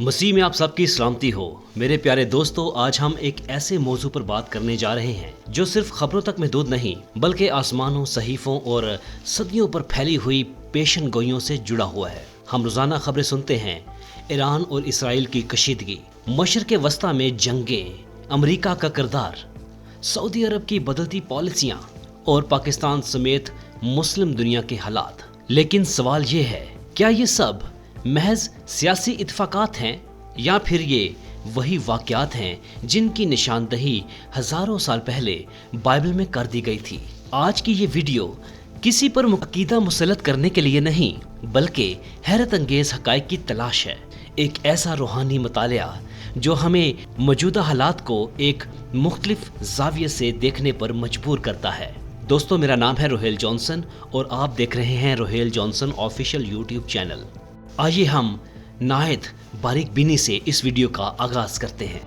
मसीह में आप सबकी सलामती हो। मेरे प्यारे दोस्तों, आज हम एक ऐसे मौजू पर बात करने जा रहे हैं जो सिर्फ खबरों तक महदूद नहीं बल्कि आसमानों, सहीफों और सदियों पर फैली हुई पेशन गोइयों से जुड़ा हुआ है। हम रोजाना खबरें सुनते हैं, ईरान और इसराइल की कशीदगी, मशरिक़ वस्ता में जंगें, अमेरिका का किरदार, सऊदी अरब की बदलती पॉलिसियां और पाकिस्तान समेत मुस्लिम दुनिया के हालात। लेकिन सवाल ये है, क्या ये सब महज सियासी इत्तफाकात हैं या फिर ये वही वाक़यात हैं जिनकी निशानदही हजारों साल पहले बाइबल में कर दी गई थी। आज की ये वीडियो किसी पर अकीदा मुसल्लत करने के लिए नहीं बल्कि हैरत अंगेज हक़ाइक़ की तलाश है। एक ऐसा रूहानी मुतालिया जो हमें मौजूदा हालात को एक मुख्तलिफ ज़ाविये से देखने पर मजबूर करता है। दोस्तों, मेरा नाम है रोहेल जॉनसन और आप देख रहे हैं Rohel Johnson official YouTube channel. आइए हम नायत बारीक बीनी से इस वीडियो का आगाज करते हैं।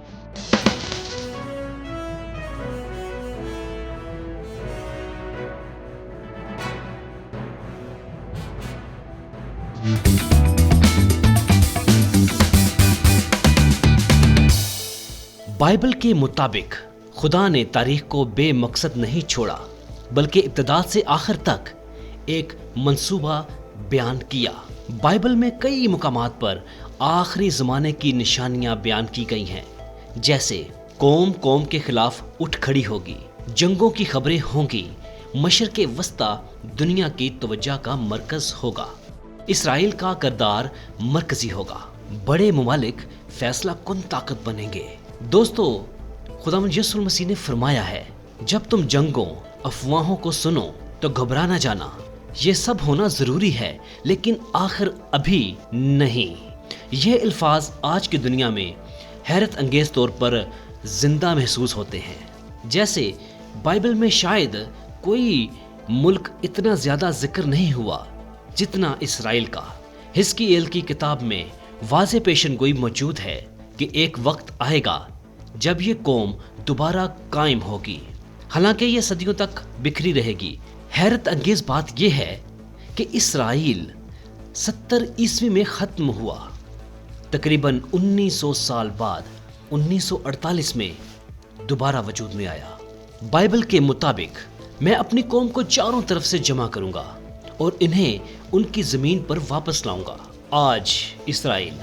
बाइबल के मुताबिक खुदा ने तारीख को बेमकसद नहीं छोड़ा बल्कि इब्तिदा से आखिर तक एक मंसूबा बयान किया। बाइबल में कई मुकामात पर आखिरी ज़माने की निशानियां बयान की गई हैं, जैसे कौम कौम के खिलाफ उठ खड़ी होगी, जंगों की खबरें होंगी, मशरिक़ वस्ता दुनिया की तवज्जो का मरकज़ होगा, इसराइल का किरदार मरकज़ी होगा, बड़े ममालिक फैसला कुन ताकत बनेंगे। दोस्तों, खुदावंद यीशु मसीह ने फरमाया है, जब तुम जंगों अफवाहों को सुनो तो घबरा ना जाना। ये सब होना जरूरी है लेकिन आखिर अभी नहीं। ये अल्फाज आज की दुनिया में हैरत अंगेज तौर पर जिंदा महसूस होते हैं। जैसे बाइबल में शायद कोई मुल्क इतना ज्यादा जिक्र नहीं हुआ जितना इसराइल का। हिजकिय्येल की किताब में वाज़े पेशन गोई मौजूद है कि एक वक्त आएगा जब ये कौम दोबारा कायम होगी, हालांकि ये सदियों तक बिखरी रहेगी। हैरत अंगेज बात यह है कि इसराइल 70 ईस्वी में ख़त्म हुआ। तकरीबन 1900 साल बाद 1948 में दोबारा वजूद में आया। बाइबल के मुताबिक मैं अपनी कौम को चारों तरफ से जमा करूंगा और इन्हें उनकी ज़मीन पर वापस लाऊंगा। आज इसराइल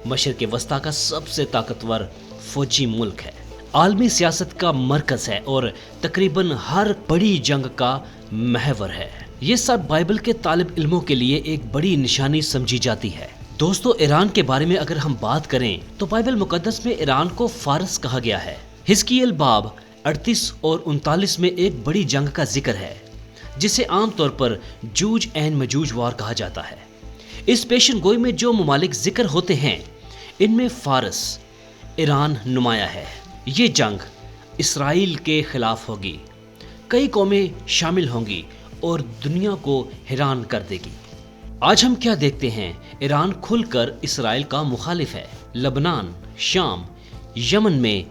मशरिक़ वस्ता का सबसे ताकतवर फौजी मुल्क है, आलमी सियासत का मरकज़ है और तकरीबन हर बड़ी जंग का महवर है। ये सब बाइबल के तालिब इल्मों के लिए एक बड़ी निशानी समझी जाती है। दोस्तों, ईरान के बारे में अगर हम बात करें तो बाइबल मुकद्दस में ईरान को फारस कहा गया है। हिजकिय्येल बाब 38 और 39 में एक बड़ी जंग का जिक्र है जिसे आमतौर पर जूज एन मजूज वार कहा जाता है। इस पेशन गोई में जो ममालिक जिक्र होते हैं इनमें फारस, ईरान नुमाया है। ये जंग इसराइल के खिलाफ होगी, कई कौमें शामिल होंगी और दुनिया को हैरान कर देगी। आज हम क्या देखते हैं, ईरान खुलकर इसराइल का मुखालिफ है। लबनान, शाम, यमन में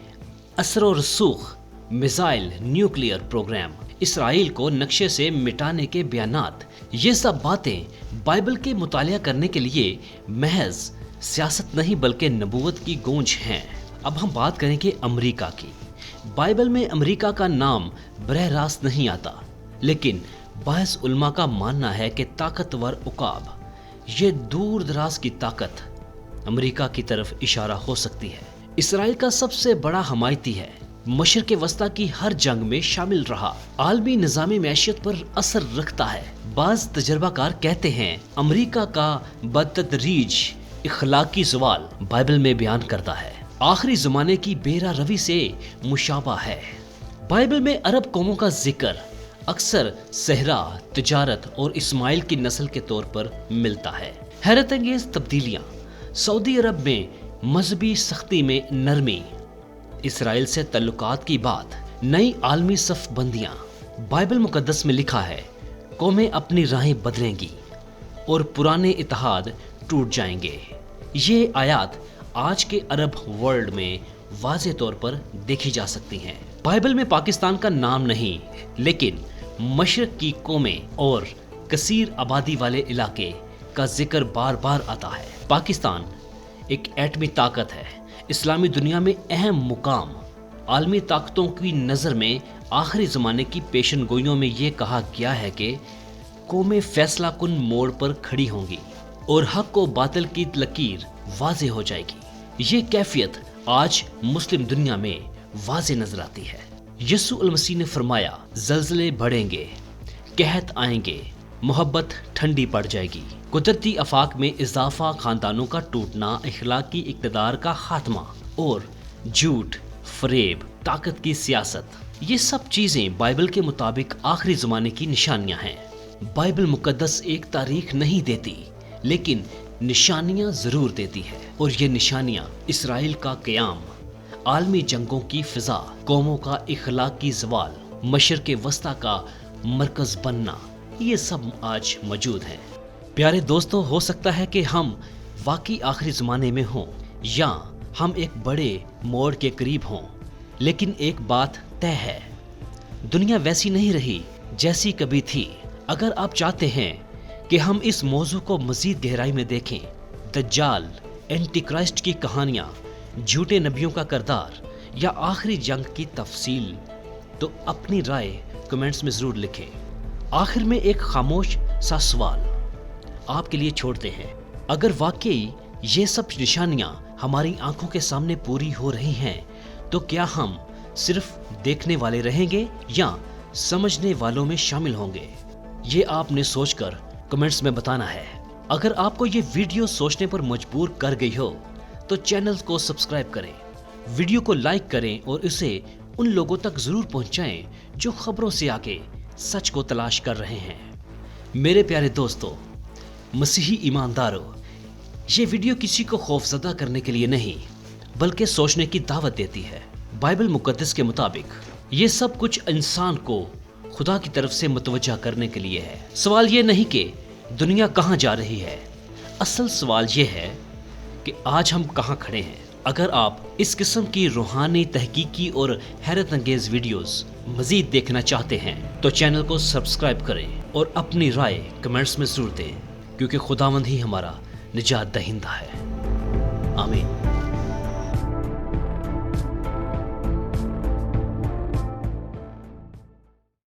असर और रसूख, मिसाइल, न्यूक्लियर प्रोग्राम, इसराइल को नक्शे से मिटाने के बयानात, ये सब बातें बाइबल के मुतालिया करने के लिए महज सियासत नहीं बल्कि नबूवत की गूंज हैं। अब हम बात करेंगे अमेरिका की। बाइबल में अमेरिका का नाम बरह रास्त नहीं आता, लेकिन बाइस उलमा का मानना है कि ताकतवर उकाब, ये दूर दराज की ताकत अमेरिका की तरफ इशारा हो सकती है। इसराइल का सबसे बड़ा हमायती है, मशरिक़ वस्ता की हर जंग में शामिल रहा, आलमी निज़ामी मैशियत पर असर रखता है। बाज़ तजर्बाकार कहते हैं अमेरिका का बदतदरीज इखलाकी ज़वाल बाइबल में बयान करता है, आखिरी ज़माने की बेरा रवी से मुशाबा है। बाइबल में अरब कौमों का जिक्र अक्सर सहरा, तिजारत और इस्माइल की नस्ल के तौर पर मिलता है। हैरत अंगेज तब्दीलियाँ, सऊदी अरब में मजहबी सख्ती में नरमी, इसराइल से तल्लुकात की बात, नई आलमी सफ बंदियाँ। बाइबल मुकद्दस में लिखा है कौमें अपनी राहें बदलेंगी और पुराने इत्तेहाद टूट जाएंगे। ये आयात आज के अरब वर्ल्ड में वाज़े तौर पर देखी जा सकती हैं। बाइबल में पाकिस्तान का नाम नहीं लेकिन मशरिक़ की कौमें और कसीर आबादी वाले इलाके का जिक्र बार बार आता है। पाकिस्तान एक एटमी ताकत है। इस्लामी दुनिया में अहम मुकाम। आलमी ताकतों की नज़र में आखिरी ज़माने की पेशन गोइयों में ये कहा गया है कि कौमें फैसला कुन मोड़ पर खड़ी होंगी और हक व बातिल की लकीर वाज़े हो जाएगी। ये कैफियत आज मुस्लिम दुनिया में वाज़े नजर आती है। यीशु अल मसीह ने फरमाया, ज़लज़ले बढ़ेंगे, कहत आएंगे, मोहब्बत ठंडी पड़ जाएगी, कुदरती आफाक में इजाफा, खानदानों का टूटना, इखलाकी इक़्तिदार का खात्मा और झूठ, फरेब, ताकत की सियासत, ये सब चीजें बाइबल के मुताबिक आखिरी ज़माने की निशानियां हैं। बाइबल मुकद्दस एक तारीख नहीं देती, लेकिन निशानियां ज़रूर देती है, और ये निशानियां इसराइल का क़याम, आलमी जंगों की फिजा, कौमों का इखलाकी ज़वाल, मशरिक़ वस्ता का मरकज़ बनना, ये सब आज मौजूद हैं। प्यारे दोस्तों, हो सकता है कि हम वाकई आखिरी ज़माने में हों या हम एक बड़े मोड़ के करीब हों, लेकिन एक बात तय है, दुनिया वैसी नहीं रही जैसी कभी थी। अगर आप चाहते हैं कि हम इस मौजू को मज़ीद गहराई में देखें, दज्जाल, एंटी क्राइस्ट की कहानियाँ, झूठे नबियों का किरदार या आखिरी जंग की तफसील, तो अपनी राय कमेंट्स में ज़रूर लिखें। आखिर में एक खामोश सा सवाल आपके लिए छोड़ते हैं, अगर वाकई ये सब निशानियां हमारी आंखों के सामने पूरी हो रही हैं, तो क्या हम सिर्फ देखने वाले रहेंगे या समझने वालों में शामिल होंगे? ये आपने सोचकर कमेंट्स में बताना है। अगर आपको ये वीडियो सोचने पर मजबूर कर गई हो तो चैनल को सब्सक्राइब करें, वीडियो को लाइक करें और इसे उन लोगों तक जरूर पहुंचाएं जो खबरों से आगे सच को तलाश कर रहे हैं। मेरे प्यारे दोस्तों, मसीही ईमानदारों, ये वीडियो किसी को खौफजदा करने के लिए नहीं, बल्कि सोचने की दावत देती है। बाइबल मुकद्दस के मुताबिक ये सब कुछ इंसान को खुदा की तरफ से मुतवज्जा करने के लिए है। सवाल ये नहीं कि दुनिया कहाँ जा रही है, असल सवाल ये है कि आज हम कहाँ खड़े हैं। अगर आप इस किस्म की रूहानी, तहकीकी और हैरत अंगेज वीडियोस मजीद देखना चाहते हैं तो चैनल को सब्सक्राइब करें और अपनी राय कमेंट्स में जरूर दें, क्योंकि खुदावंद ही हमारा निजात दहिंदा है। आमीन।